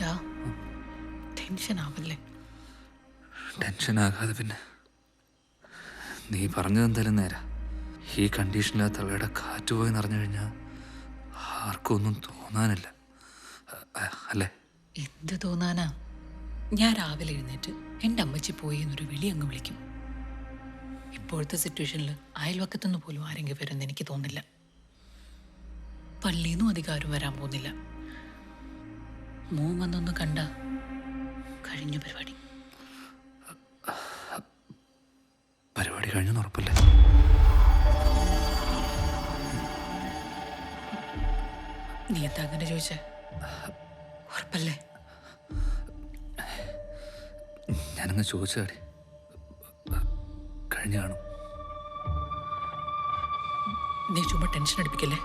ഡാ ടെൻഷൻ ആവല്ലേ. ടെൻഷനാകാതെ പിന്നെ. നീ പറഞ്ഞത് എന്തായാലും നേരാ. ഈ കണ്ടീഷനിൽ ആ തള്ളയുടെ കാറ്റ് പോയി നിറഞ്ഞു കഴിഞ്ഞാൽ ആർക്കും ഒന്നും തോന്നാനില്ല, അല്ലേ? എന്ത് തോന്നാനാ? ഞാൻ രാവിലെ എഴുന്നേറ്റ് എൻ്റെ അമ്മച്ചി പോയി എന്നൊരു വിളി അങ്ങ് വിളിക്കും. ഇപ്പോഴത്തെ സിറ്റുവേഷനിൽ അയൽവക്കത്തുനിന്ന് പോലും ആരെങ്കിലും വരുമെന്ന് എനിക്ക് തോന്നില്ല. പള്ളിയിൽ നിന്നും അധികാരം വരാൻ പോകുന്നില്ല. മോൻ വന്നൊന്ന് കണ്ട കഴിഞ്ഞ പരിപാടി. പരിപാടി കഴിഞ്ഞെന്ന് ഉറപ്പല്ലേ? നീ എന്താ അങ്ങനെ ചോദിച്ചേ? ഉറപ്പല്ലേ? ഞാനങ്ങ് ചോദിച്ചാടി. കഴിഞ്ഞ കാണും. നീ ചുമ്മാ ടെൻഷൻ അടിപ്പിക്കല്ലേ.